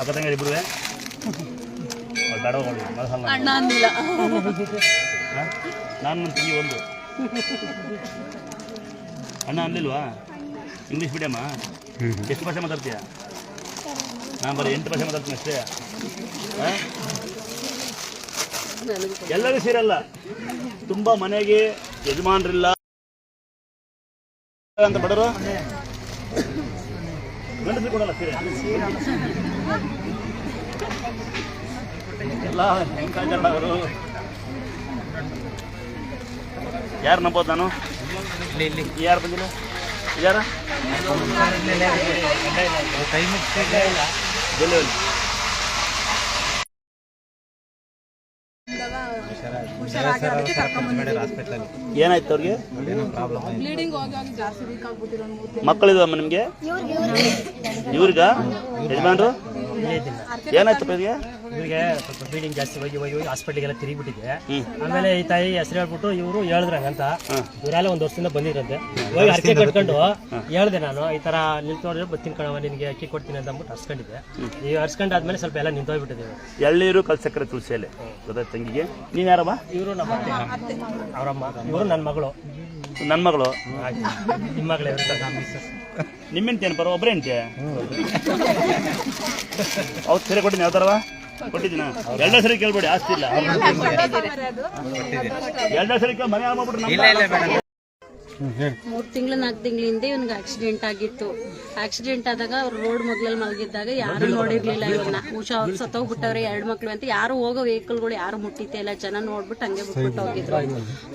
ಅಕ್ಕ ತಂಗಿ ಇಬ್ರು ಬೇಡ ಅಣ್ಣ ಅಂದಿಲ್ಲ. ನಾನು ನನ್ನ ತಂಗಿ ಒಂದು ಅಣ್ಣ ಅನ್ಲಿಲ್ವಾ? ಇಂಗ್ಲೀಷ್ ಮೀಡಿಯಮ್ಮ? ಎಷ್ಟು ಭಾಷೆ ಮಾತಾಡ್ತೀಯ? ನಾನು ಬರೀ 8 ಭಾಷೆ ಮಾತಾಡ್ತೀನಿ ಅಷ್ಟೇ. ಎಲ್ಲರೂ ಸೇರಲ್ಲ, ತುಂಬ ಮನೆಗೆ ಯಜಮಾನ್ರಿಲ್ಲ ಅಂತ ಬಡವರು ಗಂಡಸರು ಕೊಡಲ್ಲ ಸೀರೆ ಎಲ್ಲ ಹೆಂಗಾಚಾರ ಅವರು. ಯಾರು ನಂಬೋದು ನಾನು? ಯಾರು ಬಂದಿಲ್ಲ? ಯಾರ ಏನಾಯ್ತು ಅವ್ರಿಗೆ? ಮಕ್ಕಳಿದಮ್ಮ ನಿಮ್ಗೆ? ಇವ್ರಿಗ ಯಜಮಾನ್ರು ಏನಾಯ್ತಪ್ಪ ಇವ್ರಿಗೆ? ಇವ್ರಿಗೆ ಸ್ವಲ್ಪ ಬ್ಲೀಡಿಂಗ್ ಜಾಸ್ತಿ ಹೋಗಿ ಹಾಸ್ಪಿಟ್ಲಿಗೆಲ್ಲ ತಿರುಗಿಬಿಟ್ಟಿದೆ. ಆಮೇಲೆ ಈ ತಾಯಿ ಹೆಸರು ಹೇಳ್ಬಿಟ್ಟು ಇವರು ಹೇಳಿದ್ರಂಗಂತ. ಇವರೆಲ್ಲ 1 ವರ್ಷದಿಂದ ಬಂದಿರಂತೆ. ಹೋಗಿ ಅರ್ಕೆ ಕಟ್ಕೊಂಡು ಹೇಳ್ದೆ ನಾನು, ಈ ತರ ನಿಂತ್ಕೊಂಡ್ರೆ ಬತ್ತೀನಿ ಕಣವ, ನಿನ್ಗೆ ಅಕ್ಕಿ ಕೊಡ್ತೀನಿ ಅಂತ ಅಂದ್ಬಿಟ್ಟು ಹರ್ಸ್ಕೊಂಡಿದ್ದೆ. ಈ ಹರ್ಸ್ಕೊಂಡಾದ್ಮೇಲೆ ಸ್ವಲ್ಪ ಎಲ್ಲ ನಿಂತೋಗ್ಬಿಟ್ಟಿದೆ. ಎಳ್ನೀರು ಕಲ್ಸಕ್ಕರೆ ತುಳಸಿಯಲ್ಲಿ ಗೊತ್ತಾಯ್ತು ತಂಗಿಗೆ. ನೀನ್ ಯಾರಮ್ಮ? ಇವರು ನಮ್ಮ ಅವರಮ್ಮ, ಇವರು ನನ್ನ ಮಗಳು. ನನ್ನ ಮಗಳು? ನಿಮ್ಮ ಮಗಳೇ. ನಿಮ್ಮೆಂತೇನು ಪರ ಒಬ್ಬರೇ ಎಂತೆ? ಅವ್ರು ಸರಿ ಕೊಟ್ಟಿನಿ, ಯಾವ ಥರವ ಕೊಟ್ಟಿದ್ದೀನ? 2 ಸರಿ ಕೇಳ್ಬೇಡಿ, ಆಸ್ತಿ ಇಲ್ಲ. 2 ಸರಿ ಕೇಳಿ ಮನೆ ಮಾಡ್ಬಿಟ್ರೆ 3 ತಿಂಗಳು 4 ತಿಂಗಳ ಹಿಂದೆ ಇವನ್ಗೆ ಆಕ್ಸಿಡೆಂಟ್ ಆಗಿತ್ತು. ಆಕ್ಸಿಡೆಂಟ್ ಆದಾಗ ಅವ್ರು ರೋಡ್ ಮಗ್ಲಲ್ಲಿ ಮಲಗಿದ್ದಾಗ ಯಾರು ನೋಡಿರ್ಲಿಲ್ಲ ಇವನ್ನ. ಉಷಾ ಅವ್ರು ಸತ್ತೋಗ್ಬಿಟ್ಟವ್ರೆ, 2 ಮಕ್ಳು ಅಂತ. ಯಾರು ಹೋಗೋ ವೆಹಿಕಲ್ಗಳು ಯಾರು ಮುಟ್ಟಿತ್ತೆ ಇಲ್ಲ, ಜನ ನೋಡ್ಬಿಟ್ಟು ಹಂಗೆ ಬಿಟ್ಬಿಟ್ಟು ಹೋಗಿದ್ರು.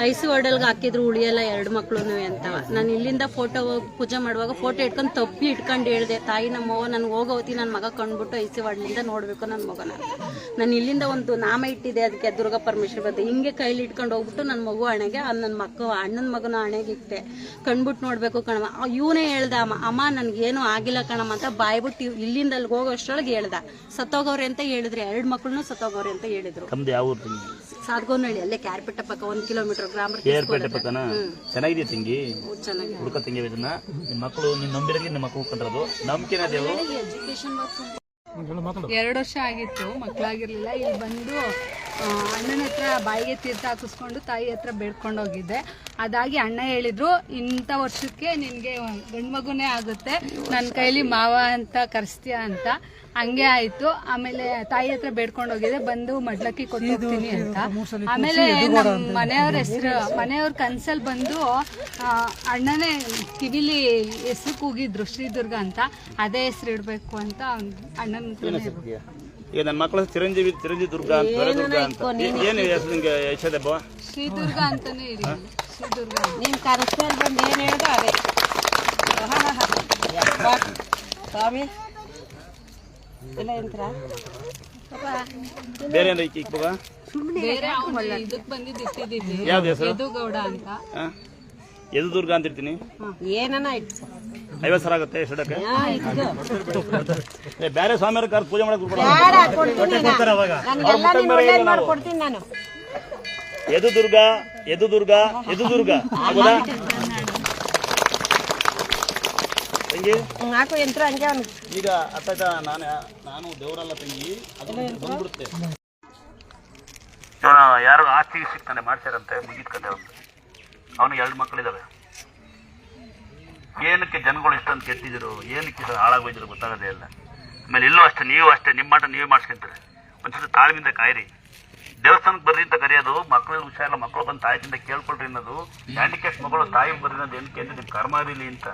ಐಸಿ ವಾರ್ಡಲ್ಗೆ ಹಾಕಿದ್ರು, ಉಳಿಯಲ್ಲ 2 ಮಕ್ಳು ಅಂತವ. ನಾನು ಇಲ್ಲಿಂದ ಫೋಟೋ ಹೋಗಿ ಪೂಜೆ ಮಾಡುವಾಗ ಫೋಟೋ ಇಟ್ಕೊಂಡು ತಪ್ಪಿ ಇಟ್ಕೊಂಡು ಹೇಳ್ದೆ, ತಾಯಿ ನಮ್ಮವ್ವ ನನ್ಗೆ ಹೋಗೋತಿ ನನ್ನ ಮಗ ಕಂಡ್ಬಿಟ್ಟು ಐಸಿ ವಾರ್ಡ್ಲಿಂದ ನೋಡ್ಬೇಕು ನನ್ನ ಮಗನ. ನಾನು ಇಲ್ಲಿಂದ ಒಂದು ನಾಮ ಇಟ್ಟಿದೆ ಅದಕ್ಕೆ, ದುರ್ಗಾ ಪರಮೇಶ್ವರಿ ಬಂದೆ. ಹಿಂಗೆ ಕೈಲಿ ಇಟ್ಕೊಂಡು ಹೋಗ್ಬಿಟ್ಟು ನನ್ನ ಮಗು ಹಣೆಗೆ, ನನ್ನ ಮಕ್ಕ ಅಣ್ಣನ ಮಗನ ಹಣೆಗೆ ಇಟ್ಟೆ. ಕಣ್ಬಿಟ್ಟು ನೋಡ್ಬೇಕು ಕಣಮ್ಮ. ಇವನೇ ಹೇಳ್ದ, ಅಮ್ಮ ನನ್ಗೇನು ಆಗಿಲ್ಲ ಕಣಮ್ಮ ಅಂತ ಬಾಯ್ಬಿಟ್ಟು ಇಲ್ಲಿಂದ ಅಲ್ಲಿಗೆ ಹೋಗೋ ಅಷ್ಟರೊಳಗೆ ಹೇಳ್ದ. ಸತ್ತೋಗವ್ರೆ ಅಂತ ಹೇಳಿದ್ರು, 2 ಮಕ್ಕಳನ್ನು ಸತ್ತೋಗವ್ರೆ ಅಂತ ಹೇಳಿದ್ರು. ಸಾದ್ಗೋನಹಳ್ಳಿ, ಅಲ್ಲೇ ಕ್ಯಾರ್ಪೇಟೆ ಪಕ್ಕ 1 ಕಿಲೋಮೀಟರ್ ಗ್ರಾಮ. ಚೆನ್ನಾಗಿದೆ ತಂಗಿ, ಚೆನ್ನಾಗಿ ಹುಡುಕ ತಂಗಿ. ಇದನ್ನ ನಿಮ್ಮ ಮಕ್ಕಳು ನಿನ್ನ ನಂಬಿರಲಿ, ನಿಮ್ಮ ಮಕ್ಕಳು ಕಂಡ್ರದು ನಂಬಿಕೆನ ದೇವರು. ಎಜುಕೇಶನ್ 2 ವರ್ಷ ಆಗಿತ್ತು, ಮಕ್ಕಳಾಗಿರ್ಲಿಲ್ಲ. ಇಲ್ಲಿ ಬಂದು ಅಣ್ಣನ ಹತ್ರ ಬಾಯಿಗೆ ತೀರ್ಥ ಹಾಕಿಸ್ಕೊಂಡು ತಾಯಿ ಹತ್ರ ಬೇಡ್ಕೊಂಡು ಹೋಗಿದ್ದೆ. ಅದಾಗಿ ಅಣ್ಣ ಹೇಳಿದ್ರು, ಇಂಥ ವರ್ಷಕ್ಕೆ ನಿನಗೆ ಗಂಡು ಮಗುನೇ ಆಗುತ್ತೆ, ನನ್ನ ಕೈಲಿ ಮಾವ ಅಂತ ಕರೆಸ್ತೀಯ ಅಂತ. ಹಂಗೆ ಆಯ್ತು. ಆಮೇಲೆ ತಾಯಿ ಹತ್ರ ಬೇಡ್ಕೊಂಡು ಹೋಗಿದ್ದೆ, ಬಂದು ಮಡ್ಲಕ್ಕಿ ಕೊಟ್ಟು ಹೋಗ್ತೀನಿ ಅಂತ. ಆಮೇಲೆ ನಮ್ಮ ಮನೆಯವ್ರ ಹೆಸರು, ಮನೆಯವ್ರ ಕನ್ಸಲ್ಲಿ ಬಂದು ಅಣ್ಣನೇ ಕಿವಿಲಿ ಹೆಸರು ಕೂಗಿದ್ರು, ಶ್ರೀದುರ್ಗ ಅಂತ. ಅದೇ ಹೆಸರು ಇಡಬೇಕು ಅಂತ ಅಣ್ಣನ. ಈಗ ನನ್ನ ಮಕ್ಕಳ ಚಿರಂಜೀವಿ ದುರ್ಗ ಅಂತ, ಏನು ಹೆಸರು ನಿಂಗೆ? ಶ್ರೀದುರ್ಗ ಅಂತಾನೆ ಇರಿ. ಶ್ರೀದುರ್ಗ ನಿಮ್ ಕನಸಲ್ಲಿ ಬಂದು ಏನ್ ಹೇಳ್ದ ಅದೇ ಸ್ವಾಮಿ ಇಲ್ಲ ಎಂತ್ರ ಬೇರೆ ಬೇರೆ ಇದಕ್ ಬಂದಿದ್ದು ಇಟ್ಟಿದ್ದೀವಿ. ಯಾವ್ದು ಹೆಸರು? ಯದುಗೌಡ ಅಂತ. ಯದು ದುರ್ಗ ಅಂತ ಇರ್ತೀನಿ. ಏನನ 50 ಸಾವಿರ ಆಗುತ್ತೆ ಎಷ್ಟಕ್ಕೆ? ಬೇರೆ ಸ್ವಾಮಿಯವ್ರ ಕಾರ್ ಪೂಜೆ ಮಾಡಕ್ ನಾನು. ಯದು ದುರ್ಗ, ಯದು ದುರ್ಗ, ಯದು ದುರ್ಗ ತಂಗಿ. ಈಗ ಅತ್ತ ನಾನು ದೇವರಲ್ಲ ತಂಗಿ, ಅದು ಬಂದ್ಬಿಡುತ್ತೆ. ಯಾರು ಆಸ್ತಿ ಸಿಗ್ತಾನೆ ಮಾಡ್ತಾರಂತೆ, ಮುಗಿದ ಕತೆ ಒಂದು. ಅವನಿಗೆ 2 ಮಕ್ಕಳಿದಾವೆ. ಏನಕ್ಕೆ ಜನಗಳು ಇಷ್ಟೊಂದು ಕೆಟ್ಟಿದ್ರು, ಏನಕ್ಕೆ ಹಾಳಾಗೋಯ್ದ್ರು ಗೊತ್ತಾಗದೇ ಇಲ್ಲ. ಆಮೇಲೆ ಇಲ್ಲೂ ಅಷ್ಟೇ, ನೀವು ಅಷ್ಟೇ, ನಿಮ್ಮ ಮಾಟ ನೀವೇ ಮಾಡಿಸ್ಕೊಂತಾರೆ. ಒಂದ್ಸಲ ತಾಳ್ಮೆಯಿಂದ ಕಾಯಿರಿ. ದೇವಸ್ಥಾನಕ್ಕೆ ಬರ್ರಿ ಅಂತ ಕರೆಯೋದು, ಮಕ್ಕಳು ಹುಷಾರಿಲ್ಲ, ಮಕ್ಕಳು ಬಂದು ತಾಯಿಯಿಂದ ಕೇಳ್ಕೊಳ್ರಿ ಅನ್ನೋದು. ಹ್ಯಾಂಡಿಕ್ಯಾಪ್ ಮಗಳು ತಾಯಿ ಬರ್ರಿ ಅನ್ನೋದು ಏನಕ್ಕೆ ಅಂದ್ರೆ ನಿಮ್ಮ ಕರ್ಮ ಇರಲಿ ಅಂತ.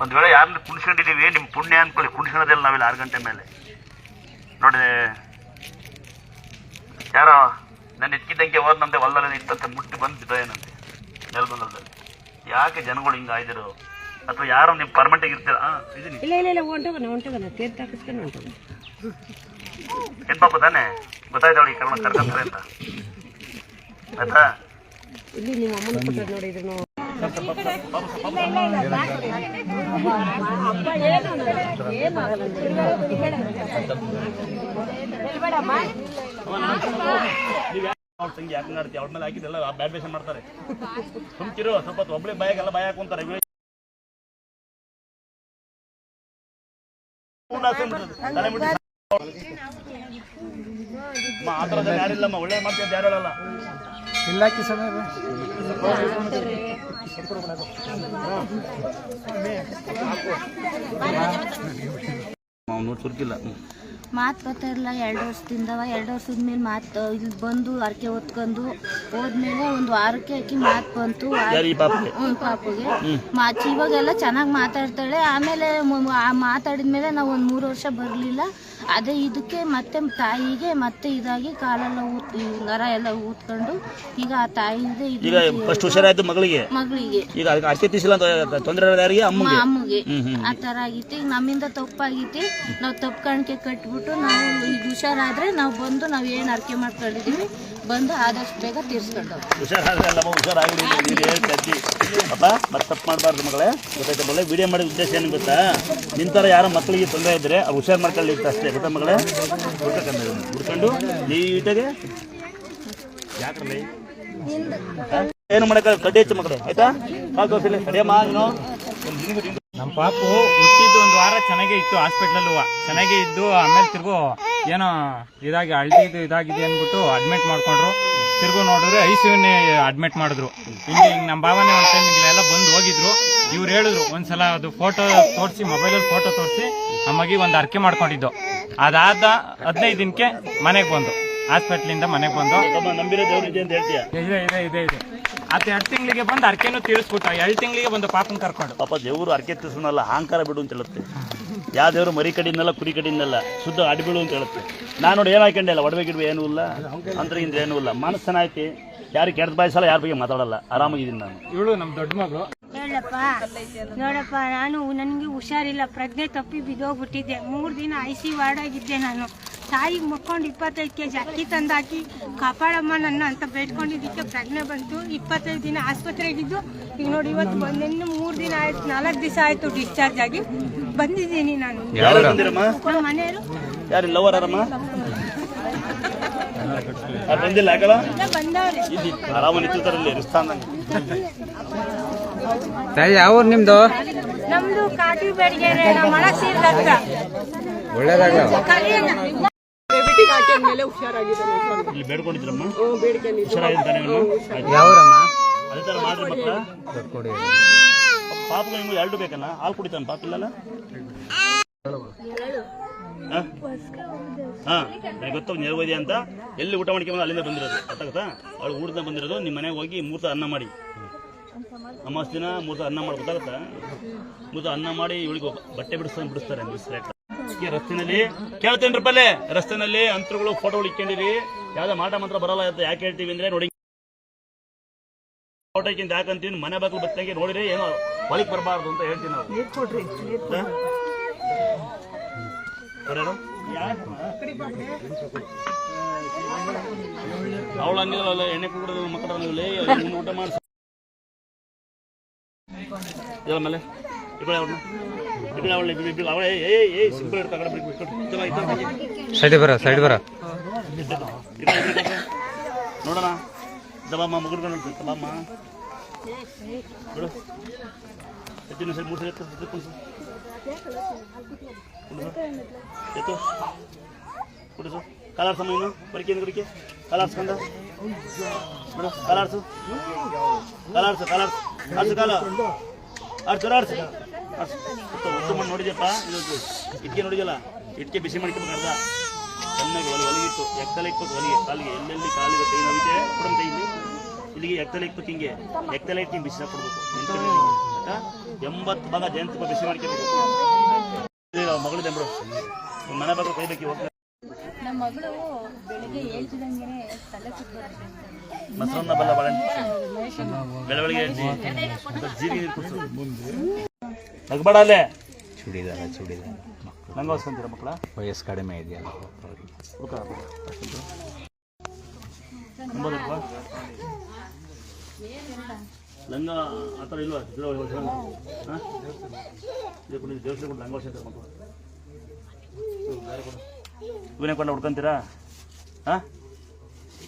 ಒಂದು ವೇಳೆ ಯಾರನ್ನ ಕುಣಿಸ್ಕೊಂಡಿದ್ದೀವಿ, ನಿಮ್ಮ ಪುಣ್ಯ ಅನ್ಕೊಳ್ಳಿ. ಕುಣಿಸ್ಕೊಳ್ಳೋದಿಲ್ಲ ನಾವೆಲ್ಲ 6 ಗಂಟೆ ಮೇಲೆ ನೋಡಿ. ಯಾರೋ ನಾನು ಎತ್ಕಿದ್ದಂಗೆ ಹೋದ್ನಂತೆ, ಹೊಲದಲ್ಲೇ ಇತ್ತಂತೆ, ಮುಟ್ಟಿ ಬಂದು ಬಿದ್ದೋಯೇನಂತೆ ನೆಲಬಂಗಲದಲ್ಲಿ. ಯಾಕೆ ಜನಗಳು ಹಿಂಗೆ ಆಯ್ದಿರು? ಅಥವಾ ಯಾರು ನೀವು ಪರ್ಮನೆಂಟ್ ಇರ್ತೀರ? ಏನ್ ಪಾಪ ತಾನೆ ಗೊತ್ತಾಯ್ತು ಅವಳಿಗೆ ಕರ್ಕೊಂತಾರೆ ಅಂತ ಆಯ್ತಾ? ತಂಗಿ ಯಾಕೆ ಮಾಡ್ತೀವಿ? ಅವ್ರ ಮೇಲೆ ಹಾಕಿದ್ದೆಲ್ಲ ಬ್ಯಾಡ್ ಬೇಷನ್ ಮಾಡ್ತಾರೆ. ಸುಮ್ಕಿರು, ಸ್ವಲ್ಪ ಒಬ್ಬಳೆ ಬಾಯಾಗೆಲ್ಲ ಬಾಯ ಹಾಕೊಂತಾರೆ. ಆ ಥರದ ಯಾರಿಲ್ಲಮ್ಮ, ಒಳ್ಳೆ ಮಾಡ್ತಿದ್ದ ಯಾರು ಹೇಳಲ್ಲ. ಇಲಾಖೆ ಸಮಯ ನೋಡಿ ಸುರ್ಕಿಲ್ಲ. ಮಾತು ಬರ್ತಾ ಇರಲಿಲ್ಲ 2 ವರ್ಷದಿಂದ. 2 ವರ್ಷದ ಮೇಲೆ ಮಾತು ಇಲ್ಲಿ ಬಂದು ಅರ್ಕೆ ಹೊತ್ಕೊಂಡು ಹೋದ್ಮೇಲೆ ಒಂದು ವಾರಕ್ಕೆ ಆಕಿ ಮಾತು ಬಂತು. ಪಾಪುಗೆ ಇವಾಗೆಲ್ಲ ಚೆನ್ನಾಗಿ ಮಾತಾಡ್ತಾಳೆ. ಆಮೇಲೆ ಮಾತಾಡಿದ್ಮೇಲೆ ನಾವು ಒಂದು 3 ವರ್ಷ ಬರಲಿಲ್ಲ. ಅದೇ ಇದಕ್ಕೆ ಮತ್ತೆ ತಾಯಿಗೆ ಮತ್ತೆ ಇದಾಗಿ ಕಾಲೆಲ್ಲ ನರ ಎಲ್ಲ ಊದ್ಕೊಂಡು ಈಗ ಆ ತಾಯಿದೆ ಈಗ ಫಸ್ಟ್ ಹುಷಾರಾಯ್ತು ಮಗಳಿಗೆ ಈಗ ಅರ್ಕೆ ತೀಸಿಲ್ಲ ತೊಂದರೆ ಯಾರಿಗೆ? ಅಮ್ಮಗೆ ಆ ತರ ಆಗಿತ್ತು. ಈಗ ನಮ್ಮಿಂದ ತಪ್ಪಾಗಿತ್ತು. ನಾವು ತಪ್ಪು ಕಾಣಿಕೆ ಕಟ್ಬಿಟ್ಟು ನಾವು ಈಗ ಹುಷಾರಾದ್ರೆ ನಾವು ಬಂದು ನಾವು ಏನು ಅರ್ಕೆ ಮಾಡ್ಕೊಂಡಿದೀವಿ ಬಂದು ಆದಷ್ಟು ಬೇಗ ತೀರ್ಸ್ಕೊಂಡು ಹುಷಾರಾಗಿ ಮತ್ತೆ ತಪ್ಪು ಮಾಡಬಾರ್ದು ಮಗಳೇ. ಗೊತ್ತಾಯ್ತು ಮಗಳೇ? ವಿಡಿಯೋ ಮಾಡಿದ ಉದ್ದೇಶ ಏನು ಗೊತ್ತಾ? ನಿಂತರ ಯಾರೋ ಮಕ್ಕಳಿಗೆ ತೊಂದರೆ ಇದ್ರೆ ಅವ್ರು ಹುಷಾರು ಮಾಡ್ಕೊಳ್ಳಿ ಅಷ್ಟೇ. ಗೊತ್ತಾ ಮಗಳೇ? ಹುಡ್ಕೊಂಡು ನೀಟಾಗೆ ಯಾಕ್ರಲ್ಲಿ ಏನು ಮಾಡಕ್ಕ ಕಡ್ಡಿ ಹೆಚ್ಚು ಮಕ್ಕಳು ಆಯ್ತಾ? ಕಡಿಯಮ್ಮ ನೀನು. ನಮ್ಮ ಪಾಪು ಹುಟ್ಟಿದ್ದು 1 ವಾರ ಚೆನ್ನಾಗೇ ಇತ್ತು, ಹಾಸ್ಪಿಟ್ಲಲ್ಲೂ ಚೆನ್ನಾಗೇ ಇದ್ದು. ಆಮೇಲೆ ತಿರ್ಗು ಏನೋ ಇದಾಗಿದೆ ಅಂದ್ಬಿಟ್ಟು ಅಡ್ಮಿಟ್ ಮಾಡ್ಕೊಂಡ್ರು. ತಿರ್ಗು ನೋಡಿದ್ರೆ ICUನೇ ಅಡ್ಮಿಟ್ ಮಾಡಿದ್ರು. ಹಿಂಗೆ ನಮ್ಮ ಭಾವನೆ ಒಂದು ಟೈಮ್ ಇಲ್ಲೆಲ್ಲ ಬಂದು ಹೋಗಿದ್ರು. ಇವ್ರು ಹೇಳಿದ್ರು ಒಂದ್ಸಲ ಅದು ಫೋಟೋ ತೋರಿಸಿ, ಮೊಬೈಲಲ್ಲಿ ಫೋಟೋ ತೋರಿಸಿ ಆ ಮಗಿಗೆ ಒಂದು ಅರ್ಕೆ ಮಾಡ್ಕೊಂಡಿದ್ದು. ಅದಾದ 15 ದಿನಕ್ಕೆ ಮನೆಗೆ ಬಂದು, ಹಾಸ್ಪಿಟ್ಲಿಂದ ಮನೆಗೆ ಬಂದು ನಂಬಿರೋ ದೇವ್ರು ಇದೆ ಅಂತ ಹೇಳ್ತೀಯ? ಇದೆ ಅದು 2 ತಿಂಗಳಿಗೆ ಬಂದು ಅರ್ಕೆನೂ ತೀರಿಸ್ಬಿಟ್ಟು 2 ತಿಂಗಳಿಗೆ ಬಂದು ಪಾಪನ್ ಕರ್ಕೊಂಡು. ಪಾಪ ದೇವರು ಅರ್ಕೆ ತೀರ್ಸೋನಲ್ಲ, ಅಹಂಕಾರ ಬಿಡು ಅಂತ ಹೇಳುತ್ತೆ. ಯಾವ ದೇವರು ಮರಿ ಕಡಿನಲ್ಲ ಕುರಿ ಕಡಿನಲ್ಲ, ಶುದ್ಧ ಅಡಿಬಿಡು ಅಂತ ಹೇಳುತ್ತೆ. ನಾನು ನೋಡಿ ಏನು ಹಾಕೊಂಡೆ ಇಲ್ಲ, ಒಡವೆ ಗಿಡವೆ ಏನೂ ಇಲ್ಲ, ಅಂತರಿಂದ ಏನೂ ಇಲ್ಲ. ಮನಸ್ಸನ್ನ ಐತಿ, ಯಾರು ಕೆಟ್ಟ ಬಾಯಿಸಲ್ಲ, ಯಾರ ಬಗ್ಗೆ ಮಾತಾಡಲ್ಲ, ಆರಾಮಾಗಿದ್ದೀನಿ ನಾನು. ಇವಳು ನಮ್ಮ ದೊಡ್ಡ ಮಗಳು. ಹೇಳಪ್ಪ ನೋಡಪ್ಪ, ನಾನು ನನಗೆ ಹುಷಾರಿಲ್ಲ, ಪ್ರಜ್ಞೆ ತಪ್ಪಿ ಬಿದ್ದೋಗ್ಬಿಟ್ಟಿದ್ದೆ. 3 ದಿನ ICU ವಾರ್ಡ್ ಆಗಿದ್ದೆ. ನಾನು ತಾಯಿಗೆ ಮಕ್ಕೊಂಡು 25 kg ಅಕ್ಕಿ ತಂದಾಕಿ ಕಾಪಾಡಮ್ಮ ನನ್ನ ಅಂತ ಬೇಡ್ಕೊಂಡಿದ್ದಕ್ಕೆ ಪ್ರಜ್ಞೆ ಬಂತು. 25 ದಿನ ಆಸ್ಪತ್ರೆಗಿದ್ದು. ಈಗ ನೋಡಿ ಇವತ್ತು ಬಂದಿನ್ನು 3 ದಿನ ಆಯ್ತು, 4 ದಿವಸ ಆಯ್ತು ಡಿಸ್ಚಾರ್ಜ್ ಆಗಿ ಬಂದಿದ್ದೀನಿ ನಾನು. ನಮ್ಮ ಮನೆಯವರು ಯಾರು ಲವರಮ್ಮ ಬಂದಿಲ್ಲ ಆಗಲ್ಲ ಬಂದವ್ರೆ. ಆರಾಮ ನಿಂತಿರ್ತಾರಲ್ಲಿ ರಿಸ್ತಾನ್ದಂಗೆ. ಯಾವ ನಿಮ್ದು? ನಮ್ದು ಕಾಟಿ ಬೇಡಿಗೆರೆ, ನಮ್ಮ ಮಳ ಸೀರ್ದತ್ತ. ಒಳ್ಳೇದಾಗಲ್ಲ. ಇಲ್ಲಿ ಬೇಡ್ಕೊಂಡಿದ್ರಮ್ಮ, ಹುಷಾರಾಗಿದ್ದಾನೆ ಯಾವೂರಮ್ಮ? ಅದೇ ಥರ ಮಾಡ್ರಿ ಮಕ್ಕಳ. ಪಾಪ ನಿಮ್ಗೆ 2 ಬೇಕಲ್ಲ, ಹಾಲು ಕುಡಿತಾನೆ ಪಾಪ ಇಲ್ಲಲ್ಲ? ನನಗೆ ಗೊತ್ತು ನೇರವೈದ್ಯ ಅಂತ. ಎಲ್ಲಿ ಊಟ ಮಾಡ್ಕೊಂಬಂದು ಅಲ್ಲಿಂದ ಬಂದಿರೋದು, ಗೊತ್ತಾಗುತ್ತಾ? ಅವಳು ಊಟದಿಂದ ಬಂದಿರೋದು. ನಿಮ್ಮ ಮನೆಗೆ ಹೋಗಿ 3 ಅನ್ನ ಮಾಡಿ, ಅಮಾವಾಸ್ಯ ದಿನ 3 ಅನ್ನ ಮಾಡಿ, ಗೊತ್ತಾಗುತ್ತಾ? 3 ಅನ್ನ ಮಾಡಿ ಇವಳಿಗೆ ಬಟ್ಟೆ ಬಿಡಿಸ್ತಾರೆ. ರಸ್ತೆನಲ್ಲಿ ಕೇಳ್ತೇನ್ರಪ್ಪಲ್ಲೇ, ರಸ್ತೆನಲ್ಲಿ ಅಂತರುಗಳು ಫೋಟೋಗಳು ಇಟ್ಕೊಂಡಿರಿ. ಯಾವ್ದೋ ಮಾಟ ಮಾತ್ರ ಬರಲ್ಲ ಅಂತ ಯಾಕೆ ಹೇಳ್ತೀವಿ ಅಂದ್ರೆ, ನೋಡಿ ಫೋಟೋ ಇಕ್ಕಿಂತ ಯಾಕಂತೀವಿ, ಮನೆ ಬಾಗಿಲು ಬತ್ತಂಗೆ ನೋಡಿರಿ, ಏನೋ ಹೊಲಿಗೆ ಬರಬಾರ್ದು ಅಂತ ಹೇಳ್ತೀವಿ ನಾವು. ಅವಳು ಹಂಗಿಲ್ಲ, ಎಣ್ಣೆ ಕುಡಿದು ಮಕ್ಕಳ ಊಟ ಮಾಡಿ ಮೇಲೆ ಸಿಂಪಲ್ ಸೈಡ್ ಬರ ನೋಡೋಣ. ದಬಮ್ಮ ಮುಗಿದ್ಕೊಂಡು ಬಾಮ್ಮ ಬಿಡು. 3 ಸಲ ಎತ್ತು ಕುಡಿಸು. ಕಲರ್ ಸಮ ಇನ್ನು ಬರಿಕೇನು ಕುಡಿಕೆ ಕಲರ್ಸ್ಕೊಂಡ ಬಿಡು. ಕಲರ್ಸು ಆಡ್ಸು ಕಾಲ ಆಡ್ಸು ಉತ್ತು ಮಣ್ಣು ನೋಡಿದ್ಯಪ್ಪ. ಇದು ಇಟ್ಕೆ ನೋಡಿದ್ಯಲ್ಲ, ಇಟ್ಕೆ ಬಿಸಿ ಮಾಡ್ಕೊಬೇಕು. ಅರ್ಧ ಚೆನ್ನಾಗಿ ಹೊಲಿಗಿತ್ತು, ಎಕ್ತಲೆ ಇಕ್ಬೇಕು ಹೊಲಿಗೆ, ಕಾಲಿಗೆ ಎಲ್ಲೆಲ್ಲಿ ಕಾಲಿಗೆ ಕೈ ನೋವಿದೆ ಕೊಡಮ್ ಕೈಲಿ, ಇಲ್ಲಿಗೆ ಎಕ್ತಲೆ ಇಕ್ಬೇಕು. ಹಿಂಗೆ ಎಕ್ತಲೆ ಇಟ್ಟು ಬಿಸಿ ಕೊಡ್ಬೇಕು. 80 ಭಾಗ ಜಯಂತಿ ಬಿಸಿ ಮಾಡ್ಕೊಬೇಕು. ಮಗಳಿದೆ ಬಿಡು, ಮನೆ ಭಾಗ ಕೈಬೇಕು. ಹೋಗ್ತಾರೆ ನಮ್ಮ ಮಗಳು ಬೆಳಿಗ್ಗೆ ಹೇಳ್ತಿದಂಗೆ ತಲೆ ಸುತ್ತಬರುತ್ತೆ. ಮೊಸರನ್ನ ಬೆಲ್ಲ ಬಾಳೆಹಣ್ಣು ಬೆಳವಳಿಗೆ ಹೇಳ್ತಿ, ಜೀರಿಗೆ ನೀರು ಕುಡಿಸು. ನಗಬೇಡ ಅಲ್ಲೇ. ಚೂಡಿದಾರ ನಂಗೆ ಹೊಸ್ಕೊಂತೀರ ಮಕ್ಕಳ? ವಯಸ್ಸು ಕಡಿಮೆ ಇದೆಯಲ್ಲ ಲಂಗ ಆ ಥರ ಇಲ್ವಾ? ಹಾಂ ದೇವಸ್ಥಾನ ಕೊಟ್ಟು ಲಂಗ ಹೊಸ್ಕೊಂತಾರೆ ಮಕ್ಕಳು. ಬೇರೆ ಕೊಡು. ಇವನೇ ಕೊಂಡ ಹುಡ್ಕೊಂತೀರಾ? ಹಾಂ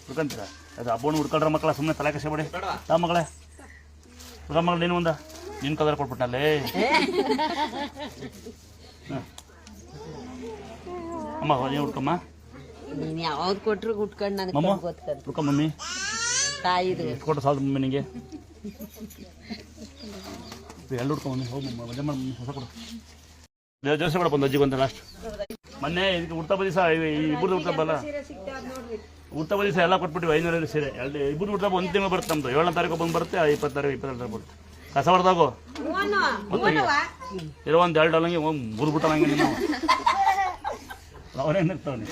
ಹುಡ್ಕೊಂತೀರಾ? ಅದು ಹಬ್ಬವನ್ನು ಹುಡ್ಕೊಳ್ರ ಮಕ್ಕಳ, ಸುಮ್ಮನೆ ತಲೆ ಕಷ್ಟ ಬಿಡಿ. ತಾ ಮಗಳೇ ಹುಡ್ಕ ಮಗಳು, ನೀನು ಒಂದ ನಿನ್ನ ಕಲರ್ ಕೊಟ್ಬಿಟ್ಟಲ್ಲೇ. ಹಾಂ ಅಮ್ಮ ನೀವು ಹುಡ್ಕಮ್ಮ ನೀನ್ ಯಾವ್ದು ಕೊಟ್ರು ಉಟ್ಕೊಂಡ್ ನನಗೆ ಮಮ್ಮ ಗೊತ್ತದ ಹುಡ್ಕ ಮಮ್ಮಿ ತಾಯಿದು ಎಷ್ಟು ಕೊಟ್ಟು ಸಾಲದು ಮಮ್ಮಿ ನಿಂಗೆ ಎರಡು ಹುಡ್ಕೊ ಮಮ್ಮಿ ಹೋಗಿ ಮಜಾ ಮಾಡಿ ಹೊಸ ಕೊಡು ಜೋಸಿ ಕೊಡಪ್ಪ ಒಂದು ಅಜ್ಜಿಗೆ ಅಂತ ಲಾಸ್ಟ್ ಮೊನ್ನೆ ಇದಕ್ಕೆ ಉಡ್ತಾ ಬದಿ ಸಹ ಇಬ್ಬರು ಉಡ್ತಾ ಬಲ್ಲ ಉಡ್ತಾ ಬದಿ ಸಹ ಎಲ್ಲ ಕೊಟ್ಬಿಟ್ಟಿವಿ 500 ಸೀರೆ ಇಬ್ಬರು ಉಡ್ತಾ ಒಂದು ತಿಂಗಳು ಬರುತ್ತೆ ನಮ್ದು 7ನೇ ತಾರೀಕು ಬಂದು ಬರುತ್ತೆ 20 ತಾರೀಕು 22 ಬರುತ್ತೆ ಕಸ ಹೊಡೆದಾಗೋ ಇರೋ ಒಂದು $2 ಮುರಿದ್ಬಿಟ್ಟ ನಂಗೆ ನೀನು ಅವರೇನು ಇರ್ತಾವೆ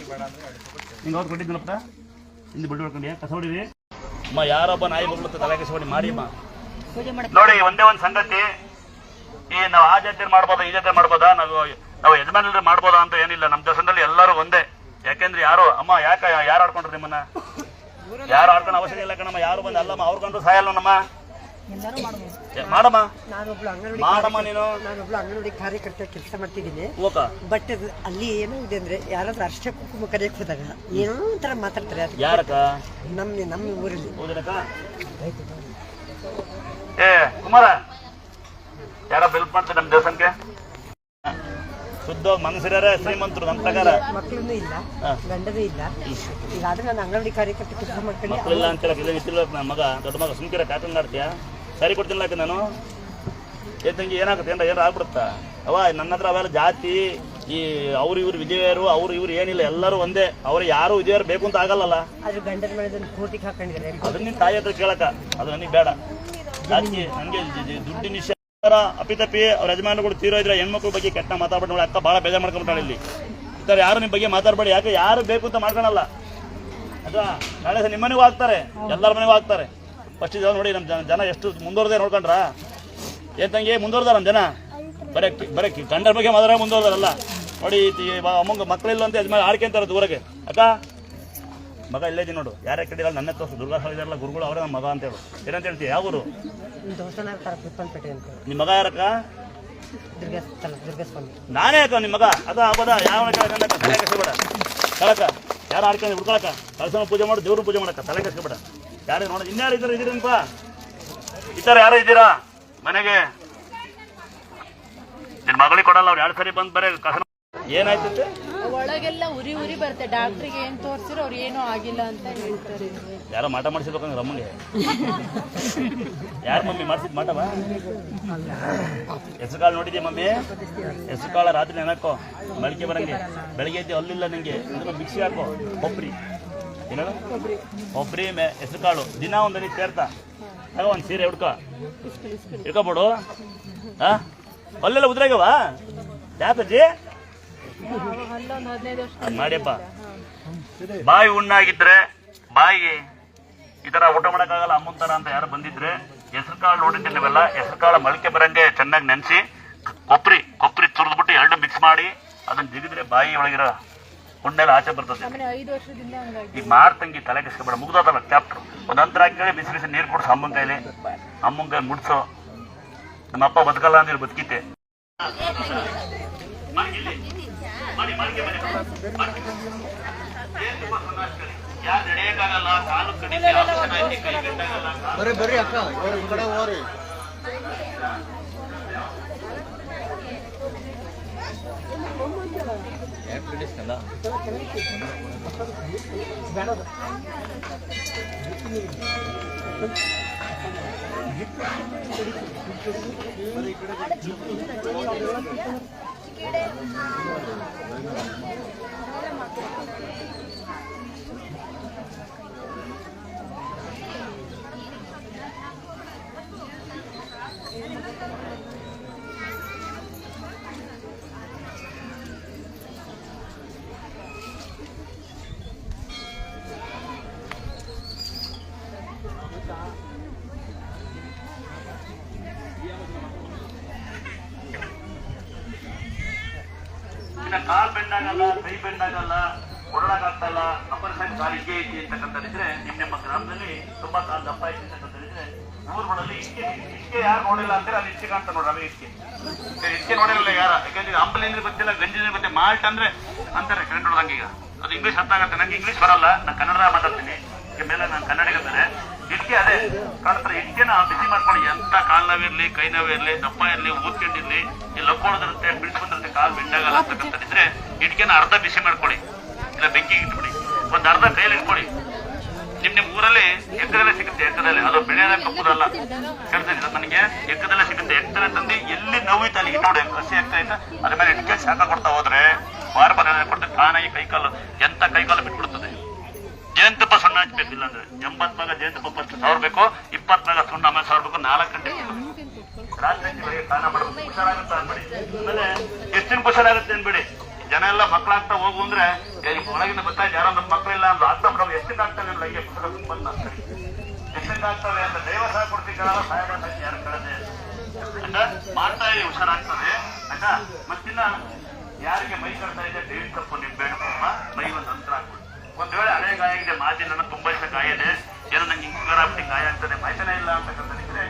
ಹಿಂಗೆ ಅವ್ರು ಕೊಟ್ಟಿದ್ದೀನಪ್ಪ ಹಿಂದೆ ಬಿಟ್ಟು ಹೊಡ್ಕೊಂಡು ಕಸ ಹೊಡಿರಿ ಅಮ್ಮ ಯಾರೊಬ್ಬ ನಾಯಿ ಬರ್ಬಿಡುತ್ತೆ ತಲೆ ಕಸ ಹೊಡಿ ಮಾಡಿ ಅಮ್ಮ ನೋಡಿ ಒಂದೇ ಒಂದು ಸಂಗತಿ ಈ ನಾವು ಆ ಜಾತಿ ಮಾಡ್ಬೋದಾ ಈ ಜಾತಿ ಮಾಡ್ಬೋದಾ ನಾವು ಯಜಮಾನರು ಮಾಡ್ಬೋದಾ ಅಂತ ಏನಿಲ್ಲ ನಮ್ಮ ದೇಶದಲ್ಲಿ ಎಲ್ಲರೂ ಒಂದೇ ಯಾಕೆಂದ್ರೆ ಯಾರು ಅಮ್ಮ ಯಾರು ಆಡ್ಕೊಂಡ್ರಿ ನಿಮ್ಮನ್ನ ಯಾರು ಆಡ್ಕೊಂಡು ಅವಶ್ಯಕ ಇಲ್ಲ ಕಣಮ್ಮ ಯಾರು ಬಂದು ಅಲ್ಲಮ್ಮ ಅವ್ರಿಗಂತೂ ಸಾಯಲ್ಲ ನಮ್ಮ ಮಾಡಮ್ಮ ಮಾಡಮ್ಮ ನೀನು ನಾನೊಬ್ಳು ಅಂಗನವಾಡಿ ಕಾರ್ಯಕರ್ತ ಕೆಲಸ ಮಾಡ್ತಿದ್ದೀನಿ ಓಕ ಬಟ್ ಅಲ್ಲಿ ಏನಾಗಿದೆ ಅಂದ್ರೆ ಯಾರಾದ್ರೂ ಅಷ್ಟೇ ಕುಂಕುಮ ಕರೆಯಕ್ಕೆ ಹೋದಾಗ ಏನೋ ಒಂಥರ ಮಾತಾಡ್ತಾರೆ ಅದಕ್ಕೆ ಯಾರಕ್ಕ ನಮ್ಮ ಊರಲ್ಲಿ ಹೌದನಕ್ಕ ಏ ಕುಮಾರ ಯಾರ ಬೆಲ್ಪ್ ಮಾಡ್ತಾರೆ ನಮ್ಮ ದೇವಸ್ಥಾನಕ್ಕೆ ಶುದ್ಧವಾಗಿ ಮನುಷ್ಯರೇ ಶ್ರೀಮಂತರು ನಮ್ಮ ಪ್ರಕಾರ ಮಕ್ಕಳನ್ನೂ ಇಲ್ಲ ಗಂಡನೂ ಇಲ್ಲ ಈಗಾದ್ರೆ ನಾನು ಅಂಗನವಾಡಿ ಕಾರ್ಯಕರ್ತ ಕೆಲಸ ಮಾಡ್ತೀನಿ ಮಕ್ಕಳಿಲ್ಲ ಅಂತಿಲ್ಲ ಇಲ್ಲ ನಿಂತಿಲ್ಲ ನನ್ನ ಮಗ ದೊಡ್ಡ ಮಗ ಸುಮ್ಕಿರ ಕಾಟನ್ ಆಡ್ತೀಯಾ ಸರಿ ಕೊಡ್ತಿಲ್ಲ ನಾನು ಏನ್ ತಂಗಿ ಏನಾಗುತ್ತೆ ಏನಾರು ಆಗ್ಬಿಡುತ್ತಾ ಅವ ನನ್ನ ಹತ್ರ ಅವೆಲ್ಲ ಜಾತಿ ಈ ಅವ್ರು ಇವ್ರು ವಿಜಯರು ಅವ್ರು ಇವ್ರು ಏನಿಲ್ಲ ಎಲ್ಲರೂ ಒಂದೇ ಅವ್ರು ಯಾರು ವಿಜಯರು ಬೇಕು ಅಂತ ಆಗಲ್ಲಲ್ಲ ಆದ್ರೆ ಗಂಡನ ಮೇಲೆ ಕೋರ್ಟಿಗೆ ಹಾಕೊಂಡಿದ್ದಾರೆ ಅದನ್ನ ನಿನ್ ತಾಯಿ ಹತ್ರ ಕೇಳಕ ಅದು ನನಗೆ ಬೇಡ ಜಾತಿ ನನಗೆ ದುಡ್ಡಿನ ವಿಷಯ ಅಪಿತಪ್ಪಿ ಅವ್ರ ಯಜಮಾನಗಳು ತೀರೋ ಇದ್ರೆ ಹೆಣ್ಮಕ್ಳ ಬಗ್ಗೆ ಕೆಟ್ಟ ಮಾತಾಡ್ಬಿಟ್ಟು ನೋಡಿ ಅಕ್ಕ ಭಾಳ ಬೇಜಾರು ಮಾಡ್ಕೊಂಡ್ಬಿಟ್ಟಾಳೆ ಇಲ್ಲಿ ಈ ಥರ ಯಾರು ನಿಮ್ಮ ಬಗ್ಗೆ ಮಾತಾಡ್ಬೇಡಿ ಯಾಕೆ ಯಾರು ಬೇಕು ಅಂತ ಮಾಡ್ಕೊಳಲ್ಲ ಅಥವಾ ನಾಳೆ ನಿಮ್ಮ ಮನೆಗೂ ಆಗ್ತಾರೆ ಎಲ್ಲರ ಮನೆಗೂ ಆಗ್ತಾರೆ ಫಸ್ಟ್ ಇದಾಗ ನೋಡಿ ನಮ್ಮ ಜನ ಎಷ್ಟು ಮುಂದುವರೆದೇ ನೋಡ್ಕೊಂಡ್ರ ಏನ್ ತಂಗಿ ಮುಂದುವರೆದಾರ ನಮ್ಮ ಜನ ಬರೀ ಗಂಡರ ಬಗ್ಗೆ ಮಾತಾಡ ಮುಂದುವರೆದಾರಲ್ಲ ನೋಡಿ ಅಮ್ಮಂಗೆ ಮಕ್ಕಳಿಲ್ಲ ಅಂತ ಯಜಮಾನ ಆಡ್ಕೊಂತಾರೆ ದೂರಗೆ ಅಕ್ಕ ಮಗ ಇಲ್ಲೇ ಇದೀನಿ ನೋಡು ಯಾರೇ ಕಡಿಲ್ಲ ನನ್ನ ತೋರಿಸು ದುರ್ಗಾ ಇದಾರಲ್ಲ ಗುರುಗಳು ಅವರೇ ನಮ್ಮ ಮಗ ಅಂತ ಹೇಳು ಏನಂತ ಹೇಳ್ತೀವಿ ಯಾವ ಊರು ಪಿಪ್ಪನ್ಪೇಟೆ ಅಂತ ನಿಮ್ಮ ಮಗ ಯಾರಕ್ಕ ದುರ್ಗಸ್ವಾಮಿ ನಾನೇ ಅಕ್ಕ ನಿಮ್ಮ ಮಗ ಅದ ಆಗೋದ ಯಾವ ತಲೆ ಕಸಬೇಡ ಕಳಕ ಯಾರು ಆಡ್ಕೊಂಡು ಹುಡ್ಕೊಳಕ ಕಳಸನ ಪೂಜೆ ಮಾಡು ದೇವ್ರ ಪೂಜೆ ಮಾಡಕ್ಕ ತಲೆ ಕಸಬೇಡ ಯಾರು ನೋಡ ಇನ್ಯಾರು ಇದ್ದಾರೆ ಇದೀರಪ್ಪ ಈ ಥರ ಯಾರು ಇದ್ದೀರಾ ಮನೆಗೆ ನಿನ್ನ ಮಗಳಿಗೆ ಕೊಡಲ್ಲ ಅವ್ರು 2 ಸರಿ ಬಂದು ಬರೀ ಕಸನ ಏನಾಯ್ತಂತೆ ಒಳಗೆಲ್ಲ ಉರಿ ಬರುತ್ತೆ ಡಾಕ್ಟ್ರಿಗೆ ಏನ್ ತೋರಿಸಿರೋ ಅವ್ರು ಏನೂ ಆಗಿಲ್ಲ ಅಂತ ಹೇಳ್ತಾರೆ ಯಾರೋ ಮಾಟ ಮಾಡಿಸಿರ್ಬೇಕಂದ್ರೆ ರಮ್ಮಗೆ ಯಾರು ಮಮ್ಮಿ ಮಾಡಿಸಿದ್ ಮಾಟವ ಹೆಸರು ಕಾಳು ನೋಡಿದ್ಯಾ ಮಮ್ಮಿ ಹೆಸರು ಕಾಳು ರಾತ್ರಿ ನೆನಕೋ ಬೆಳಗ್ಗೆ ಬರಂಗೆ ಬೆಳಗ್ಗೆ ಎದ್ದು ಅಲ್ಲಿಲ್ಲ ನಂಗೆ ಮಿಕ್ಸಿ ಹಾಕೋ ಕೊಬ್ಬರಿ ಏನೋ ಕೊಬ್ಬರಿ ಹೆಸರು ಕಾಳು ದಿನ ಒಂದಲ್ಲಿ ಸೇರ್ತಾ ಆಗ ಒಂದು ಸೀರೆ ಹಿಡ್ಕೊಬಿಡು ಹಾ ಅಲ್ಲೆಲ್ಲ ಉದ್ರಾಗವ ಯಾಕಜ್ಜಿ ಮಾಡಿಯಪ್ಪ ಬಾಯಿ ಹುಣ್ಣಾಗಿದ್ರೆ ಬಾಯಿಗೆ ಈ ತರ ಊಟ ಮಾಡಕ್ಕಾಗಲ್ಲ ಅಮ್ಮನ ತರ ಅಂತ ಯಾರು ಬಂದಿದ್ರೆ ಹೆಸರು ಕಾಳು ನೋಡಿದ್ರೆ ನೀವೆಲ್ಲ ಹೆಸರು ಕಾಳು ಮೊಳಕೆ ಬರಂಗೆ ಚೆನ್ನಾಗಿ ನೆನೆಸಿ ಕೊಬ್ಬರಿ ತುರಿದ್ಬಿಟ್ಟು 2 ಮಿಕ್ಸ್ ಮಾಡಿ ಅದನ್ನ ಜಿಗಿದ್ರೆ ಬಾಯಿ ಒಳಗಿರೋ ಹುಣ್ಣೆಲ್ಲ ಆಚೆ ಬರ್ತದೆ ಈಗ ಮಾಡ್ತಂಗಿ ತಲೆ ಕೆಸ್ಕೊಬೇಡ ಮುಗ್ದೋದಲ್ಲ ಚಾಪ್ಟರ್ ಒಂದು ಅಂತರ ಹಾಕಿ ಬಿಸಿ ನೀರು ಕೊಡ್ಸು ಅಮ್ಮನ ಕೈಲಿ ಮುಡ್ಸೋ ನಮ್ಮ ಅಪ್ಪ ಬದುಕಲ್ಲ ಅಂದ್ರೆ ಬದುಕಿತ್ತೆ ಯಾರು ನಡೆಯಕ್ಕಾಗಲ್ಲ ಕಾಲು ಬರ್ರಿ ಅಕ್ಕ ಕಡೆ ಹೋರಿ ಕಾಲ್ ಬೆಂಡಾಗಲ್ಲ ಕೈ ಬೆಂಡಾಗಲ್ಲ ಓಡಾಡಕ್ಕಾಗ್ತಲ್ಲ ಅಪರ್ಸನ್ ಕಾಲ್ ಇದ್ದೇ ಐತಿ ಅಂತಕ್ಕಂಥದ್ದಿದ್ರೆ ನಿಮ್ಮ ಗ್ರಾಮದಲ್ಲಿ ತುಂಬಾ ಕಾಲ್ ದಪ್ಪ ಐತಿ ಅಂತಕ್ಕಂಥದ್ದಿದ್ರೆ ಊರುಗಳಲ್ಲಿ ಇಷ್ಟೇ ಯಾರು ನೋಡಿಲ್ಲ ಅಂತಾರೆ ಅಲ್ಲಿ ಇಷ್ಟೇ ಕಾಣ್ತಾ ನೋಡ್ರಿ ಅವೇ ಇಷ್ಟೇ ನೋಡಿರಲ್ಲ ಯಾರ ಯಾಕಂದ್ರೆ ಅಂಬಲಿ ಅಂದ್ರೆ ಗೊತ್ತಿಲ್ಲ ಗಂಜಿ ಅಂದ್ರೆ ಗೊತ್ತಿಲ್ಲ ಮಾಲ್ಟ್ ಅಂದ್ರೆ ಅಂತಾರೆ ಕರೆಂಟ್ ಹೊಡೆದಂಗೆ ಈಗ ಅದು ಇಂಗ್ಲೀಷ್ ಅರ್ಥ ಆಗತ್ತೆ ನಂಗೆ ಇಂಗ್ಲೀಷ್ ಬರಲ್ಲ ನಾನು ಕನ್ನಡ ಮಾತಾಡ್ತೀನಿ ಮೇಲೆ ನಾನು ಕನ್ನಡಿಗ ಬೇರೆ ಬೆಂಕಿ ಅದೇ ಕಾಣ್ತಾರೆ. ಇಟ್ಕೆನ ಬಿಸಿ ಮಾಡ್ಕೊಳ್ಳಿ. ಎಂತ ಕಾಲ್ ನೋವಿರ್ಲಿ, ಕೈ ನೋವಿರ್ಲಿ, ದಪ್ಪ ಇರ್ಲಿ, ಊದ್ಕೊಂಡಿರ್ಲಿ, ಈ ಲಕ್ಕೋಣದಿರುತ್ತೆ, ಬಿಡಿಸ್ಕೊಂಡಿರುತ್ತೆ, ಕಾಲು ಬೆಂಡಾಗಲ್ಲ ಅಂತಕ್ಕಂಥದ್ದಿದ್ರೆ ಇಟ್ಕೆನ ಅರ್ಧ ಬಿಸಿ ಮಾಡ್ಕೊಳ್ಳಿ, ಇಲ್ಲ ಬೆಂಕಿಗೆ ಇಟ್ಬಿಡಿ. ಒಂದ್ ಅರ್ಧ ಕೈಯಲ್ಲಿ ಇಟ್ಕೊಳ್ಳಿ. ನಿಮ್ ಊರಲ್ಲಿ ಎಕ್ಕದಲ್ಲೇ ಸಿಗುತ್ತೆ. ಎಕ್ಕದಲ್ಲಿ ಅದು ಬೆಳೆಯಲ್ಲ, ಕಪ್ಪುದಲ್ಲ. ಕೇಳ್ತಾ ನನಗೆ ಎಕ್ಕದಲ್ಲೇ ಸಿಗುತ್ತೆ. ಎಕ್ಕದಲ್ಲೇ ತಂದು ಎಲ್ಲಿ ನೋವಿತ್ತು ಅಲ್ಲಿ ಇಟ್ಟೋಡಿ. ಹಸಿ ಆಗ್ತಾ ಇದ್ದ ಅದ್ರ ಮೇಲೆ ಇಟ್ಕೆ ಶಾಖ ಕೊಡ್ತಾ ಹೋದ್ರೆ ಬಾರ್ ಕೊಟ್ಟು ತಾನಾಗಿ ಕೈಕಾಲು ಎಂತ ಕೈಕಾಲು ಬಿಟ್ಬಿಡ್ತದೆ. ಜೇನುತುಪ್ಪ ಸುಣ್ಣ ಹಚ್ಬೇಕಿಲ್ಲ ಅಂದ್ರೆ 80 ಭಾಗ ಜೇನುತುಪ್ಪ ಫಸ್ಟ್ 1000 ಬೇಕು, 20 ಭಾಗ ಸುಣ್ಣ ಆಮೇಲೆ 1000 ಬೇಕು. 4 ಗಂಟೆ ರಾತ್ರಿ ಸ್ನಾನ ಮಾಡಬೇಕು. ಹುಷಾರಾಗುತ್ತೆ ಅನ್ಬೇಡಿ. ಆಮೇಲೆ ಎಷ್ಟಿನ ಹುಷಾರಾಗುತ್ತೆ ಅನ್ಬೇಡಿ. ಜನ ಎಲ್ಲ ಮಕ್ಕಳಾಗ್ತಾ ಹೋಗು ಅಂದ್ರೆ ಒಳಗಿಂದ ಗೊತ್ತಾಯ್ತು ಯಾರೋ ನಮ್ಮ ಮಕ್ಕಳಿಲ್ಲ ಅಂದ್ರೆ ಆಗ್ತಾ ಬಿಡೋದು. ಎಷ್ಟಿಂದ ಆಗ್ತವೆ ಇಲ್ಲ ಹಂಗೆ ಪುಸ್ತಕ ಬಂದು ಆಗ್ತವೆ. ಎಷ್ಟಿಂದ ಆಗ್ತವೆ ಅಂತ ದೈವ ಸಹ ಕೊಡ್ತಿದ್ದಾರ ಸಹಾಯ ಯಾರು ಕಳೆದೆ ಮಾಡ್ತಾ ಇದ್ದೀವಿ. ಹುಷಾರಾಗ್ತದೆ ಆಯ್ತಾ. ಮತ್ತಿನ್ನ ಯಾರಿಗೆ ಮೈ ಕಟ್ತಾ ಇದೆ ಬೇವಿನ ಸೊಪ್ಪು ನಿಂಬೆಹಣ್ಣು ಮೈ ಒಂದು ಅಂತರ ಹಾಕ್ಬಿಟ್ಟು. ಒಂದ್ ವೇಳೆ ಹಳೆ ಗಾಯ ಇದೆ, ಮಾಜಿ ನನ್ನ ತುಂಬಾ ಇಷ್ಟ ಗಾಯ ಇದೆ, ಏನೋ ನಂಗೆ ಹಿಂಗಾರ ಆಗ್ಬಿಟ್ಟು ಗಾಯ ಆಗ್ತದೆ, ಮಾಹಿತಿನೇ ಇಲ್ಲ ಅಂತಕ್ಕಂಥದ್ದಿದ್ರೆ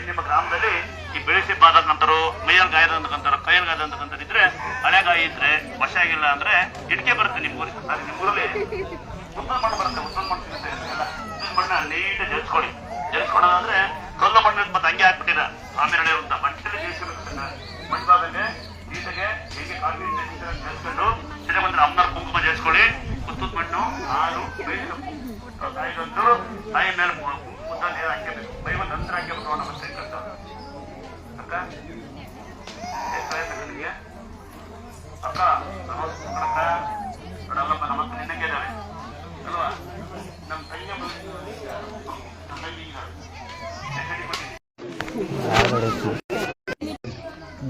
ನಿಮ್ಮ ಗ್ರಾಮದಲ್ಲಿ ಈ ಬೆಳೆಸಿ ಬಾದ ನಂತರ ಮೈಯಲ್ಲಿ ಗಾಯದ ಅಂತಕ್ಕಂಥ ಕೈಯಲ್ಲಿ ಗಾಯದ ಅಂತಕ್ಕಂಥದ್ದಿದ್ರೆ ಹಳೆ ಗಾಯ ಇದ್ರೆ ವಶ ಆಗಿಲ್ಲ ಅಂದ್ರೆ ಇಟ್ಕೆ ಬರುತ್ತೆ. ನಿಮ್ಮ ಊರಲ್ಲಿ ಉತ್ತಮ ಮಣ್ಣು ಬರುತ್ತೆ. ಉತ್ತಮ ಮಣ್ಣು ಸಿಗುತ್ತೆ. ಮಣ್ಣ ನೀಟಾಗಿ ಜಲ್ಸ್ಕೊಳ್ಳಿ. ಜಲ್ಸ್ಕೊಳ್ಳೋದಂದ್ರೆ ಕಲ್ಲು ಮಣ್ಣು ಮತ್ತೆ ಹಂಗೆ ಹಾಕ್ಬಿಟ್ಟಿದ ಆಮೇಲೆ ಅಂತ ಮಟ್ಟಲ್ಲಿ ಜಯಿಸಬೇಕು. ಮಣ್ಣು ಬಾದಂಗೆ ನೀಟಾಗೆ ಹೇಗೆ ಕಾಫಿ ಜಲ್ಸ್ಕೊಂಡು ಸರಿ ಬಂದ್ರೆ ಅಮ್ಮನ ಕುಂಕುಮ ಜಲ್ಸ್ಕೊಳ್ಳಿ. ಉತ್ತದ ಮಣ್ಣು, ಹಾಲು, ಬೇಯಿಸು, ಕಾಯಿಗಂತೂ ತಾಯಿ ಮೇಲೆ ಮುದ್ದ ನೀರು ಹಾಕಬೇಕು. ಮೈ ಒಂದು ಅಂತರ ಹಾಕಬೇಕು. ನಮಸ್ತೆ ಕಟ್ಟ ಅಕ್ಕ ನಿಮಗೆ ಅಕ್ಕ ಅಕ್ಕ ನೋಡಲ್ಲಪ್ಪ ನಮ್ಮಕ್ಕ ನಿನ್ನಕ್ಕೆ ಇದ್ದಾವೆ ಅಲ್ವಾ. ನಮ್ಮ ತಂಗಿ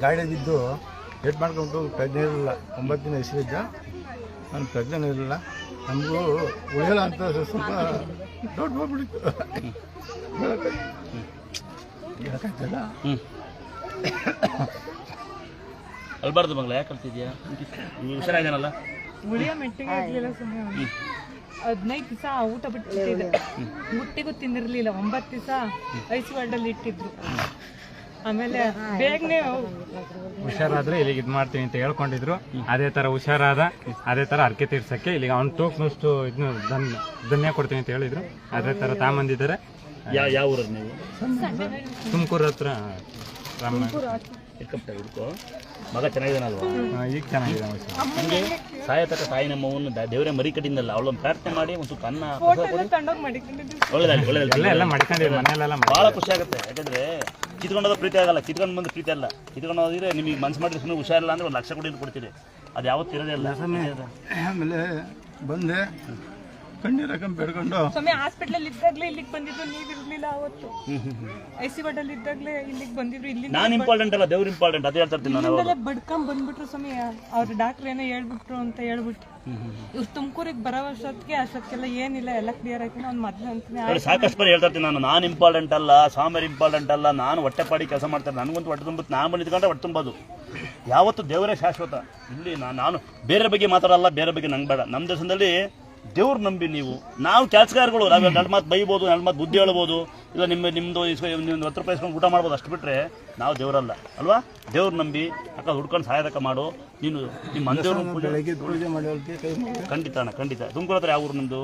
ಗಾಡಿ ಬಿದ್ದು ಏಟ್ ಮಾಡ್ಕೊಂಡು ಪ್ರಜ್ಞೆ ಇರಲಿಲ್ಲ. 9 ದಿನ ಹೆಸರಿದ್ದ. ನಾನು ಪ್ರಜ್ಞೆ ಇರಲಿಲ್ಲ. ನಮಗೂ ಉಳಿಯಲ್ಲ ಅಂತ ಸ್ವಲ್ಪ ಡೌಟ್ ಹೋಗ್ಬಿಟ್ಟಿತ್ತು. ಹೇಳಕ್ಕಾಗ್ತಲ್ಲ. ಅಲ್ಬಾರ್ದು ಮಗಳ ಯಾಕೆ ಕಲ್ತಿದ್ಯಾ? ಹುಷಾರಾಗಿದ್ದಾನಲ್ಲ. ಉಳಿಯೋ ಮೆಟ್ಟಿಗೆ ಇರ್ಲಿಲ್ಲ ಸುಮ್ಮನೆ. 15 ದಿವಸ ಊಟ ಬಿಟ್ಟಿದೆ. ಮುಟ್ಟಿಗೂ ತಿಂದಿರ್ಲಿಲ್ಲ. 9 ದಿವಸ ಐಸ್ ವಾರ್ಡಲ್ಲಿ ಇಟ್ಟಿದ್ರು. ಆಮೇಲೆ ಬೇಗನೆ ಹುಷಾರಾದ್ರೆ ಇಲ್ಲಿಗೆ ಇದು ಮಾಡ್ತೀನಿ ಅಂತ ಹೇಳ್ಕೊಂಡಿದ್ರು. ಅದೇ ತರ ಹುಷಾರಾದ, ಅದೇ ತರ ಅರ್ಕೆ ತೀರ್ಸಕ್ಕೆ ಇಲ್ಲಿಗೆ ಅವ್ನು ತೂಕನಷ್ಟು ಇದನ್ನ ಧನ್ಯ ಕೊಡ್ತೀನಿ ಅಂತ ಹೇಳಿದ್ರು. ಅದೇ ತರ ತಾಂಬಂದಿದ್ದಾರೆ. ಯಾವ ಊರಲ್ಲಿ ನೀವು? ತುಮಕೂರು ಹತ್ರ ರಾಮನಗರ. ಹುಡ್ಕೋ ಮಗ ಚೆನ್ನಾಗಿದ್ದಾನಲ್ವಾ? ಈಗ ಚೆನ್ನಾಗಿದೆ. ನಮಗೆ ಸಾಯತಕ್ಕ ತಾಯಿ ನಮ್ಮವನ್ನು ದೇವರೇ ಮರಿ ಕಟ್ಟಿಂದಲ್ಲ ಅವಳೊಂದು ಪ್ರಾರ್ಥನೆ ಮಾಡಿ ಒಂದು ಅನ್ನ ಒಳ್ಳೆದಾಗಿ ಎಲ್ಲ ಮಾಡ್ಕೊಂಡಿದ್ದೀವಿ ಮನೆಯಲ್ಲೆಲ್ಲ. ಭಾಳ ಖುಷಿ ಆಗುತ್ತೆ. ಯಾಕಂದ್ರೆ ಕಿತ್ಕೊಂಡೋದ ಪ್ರೀತಿ ಆಗಲ್ಲ, ಕಿತ್ಕೊಂಡು ಬಂದು ಪ್ರೀತಿ ಅಲ್ಲ. ಕಿತ್ಕೊಂಡು ಹೋದ್ರೆ ನಿಮಗೆ ಮನ್ಸು ಮಾಡಿದ್ರೆ ಸುಮ್ಮನೆ ಹುಷಾರಿಲ್ಲ ಅಂದ್ರೆ 1 ಲಕ್ಷ ಕೊಡಿ ಕೊಡ್ತೀರಿ. ಅದು ಯಾವತ್ತು ಇರೋದೇ ಇಲ್ಲ. ಆಮೇಲೆ ಬಂದೆ ಕಣ್ಣೀರ ಬೆಡ್ಕೊಂಡು ಸ್ವಾಮಿ ಹಾಸ್ಪಿಟಲ್ ಇದ್ದಾಗಲೇ ಇಲ್ಲಿಗೆ ಬಂದಿದ್ರು. ನೀವ್ ಇರ್ಲಿಲ್ಲ ಅವತ್ತು. ಐಸಿ ವಾರ್ಡಲ್ಲಿ ಇದ್ದಾಗಲೇ ಇಲ್ಲಿಗೆ ಬಂದಿದ್ರು. ಇಲ್ಲಿ ನಾನು ಇಂಪಾರ್ಟೆಂಟ್ ಅಲ್ಲ, ದೇವ್ರು ಇಂಪಾರ್ಟೆಂಟ್. ಅದೇ ಹೇಳ್ತಾ ಇರ್ತೀನಿ ನಾನು. ಬಡ್ಕೊಂಡ್ ಬಂದ್ಬಿಟ್ರು ಸ್ವಾಮಿ. ಅವ್ರ ಡಾಕ್ಟರ್ ಏನೋ ಹೇಳ್ಬಿಟ್ರು ಅಂತ ಹೇಳ್ಬಿಟ್ಟು ಇವ್ರು ತುಮಕೂರಿಗೆ ಬರೋ ಅಷ್ಟೊತ್ತಿಗೆಲ್ಲ ಏನಿಲ್ಲ, ಎಲ್ಲ ಕ್ಲಿಯರ್ ಆಯ್ತು. ಅವ್ನು ಮೊದ್ಲು ಅಂತಾನೆ ಸಾಕಷ್ಟು ಬಾರಿ ಹೇಳ್ತಾ ಇರ್ತೀನಿ ನಾನು ಇಂಪಾರ್ಟೆಂಟ್ ಅಲ್ಲ, ಸ್ವಾಮಿಯರ್ ಇಂಪಾರ್ಟೆಂಟ್ ಅಲ್ಲ. ನಾನು ಹೊಟ್ಟೆ ಪಾಡಿ ಕೆಲಸ ಮಾಡ್ತಾರೆ. ನನಗಂತೂ ಹೊಟ್ಟೆ ತುಂಬುತ್ತೆ. ನಾನು ಬಂದಿದ್ಕೊಂಡ್ರೆ ಹೊಟ್ಟೆ ತುಂಬೋದು. ಯಾವತ್ತು ದೇವರೇ ಶಾಶ್ವತ. ಇಲ್ಲಿ ನಾನು ಬೇರೆ ಬಗ್ಗೆ ಮಾತಾಡಲ್ಲ, ಬೇರೆ ಬಗ್ಗೆ ನಂಗೆ ಬೇಡ. ನಮ್ಮ ದೇಶದಲ್ಲಿ ದೇವ್ರು ನಂಬಿ ನೀವು. ನಾವು ಕೆಲಸಗಾರಗಳು ನಾವು 2 ಮಾತು ಬೈಬೋದು, 2 ಮಾತು ಬುದ್ಧಿ ಹೇಳ್ಬೋದು, ಇಲ್ಲ ನಿಮ್ಮದು 10 ರೂಪಾಯಿ ಇಸ್ಕೊಂಡು ಊಟ ಮಾಡ್ಬೋದು. ಅಷ್ಟು ಬಿಟ್ಟರೆ ನಾವು ದೇವರಲ್ಲ ಅಲ್ವಾ. ದೇವ್ರು ನಂಬಿ ಅಕ್ಕ ಹುಡ್ಕೊಂಡು ಸಹಾಯಕ ಮಾಡು. ನೀನು ನಿಮ್ಮ ಮಂದೇವ್ರ ಪೂಜೆ ಮಾಡಿ ಖಂಡಿತ ಅಣ್ಣ, ಖಂಡಿತ. ತುಮಕೂರು ಹತ್ರ ಯಾವ ಊರು ನಿಮ್ಮದು?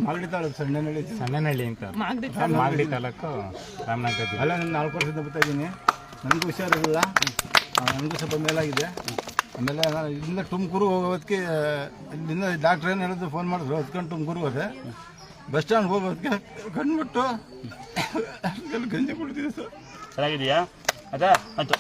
ಮಾಗಡಿ ತಾಲೂಕು ಸಣ್ಣನಹಳ್ಳಿ ಅಂತ. ಮಾಗಡಿ ತಾಲೂಕು ರಾಮನಗರ. ಅಲ್ಲ ನಾನು 4 ವರ್ಷದಿಂದ ಬರ್ತಾ ಇದ್ದೀನಿ. ನನಗೂ ಹುಷಾರಿರಲಿಲ್ಲ. ನನಗೂ ಸ್ವಲ್ಪ ಮೇಲಾಗಿದೆ. ಆಮೇಲೆ ನಾನು ಇಲ್ಲಿಂದ ತುಮಕೂರಿಗೆ ಹೋಗೋದಕ್ಕೆ ಇಲ್ಲಿಂದ ಡಾಕ್ಟ್ರ್ ಏನು ಹೇಳಿದ್ರು, ಫೋನ್ ಮಾಡಿದ್ರು. ಹೊತ್ಕೊಂಡು ತುಮಕೂರಿಗೆ ಹೋದೆ. ಬಸ್ ಸ್ಟ್ಯಾಂಡ್ಗೆ ಹೋಗೋದಕ್ಕೆ ಕಂಡುಬಿಟ್ಟು ಗಂಜಿ ಕುಡಿತಿದ್ದೆ ಸರ್. ಚೆನ್ನಾಗಿದೆಯಾ? ಆಯ್ತಾ ಆಯ್ತು.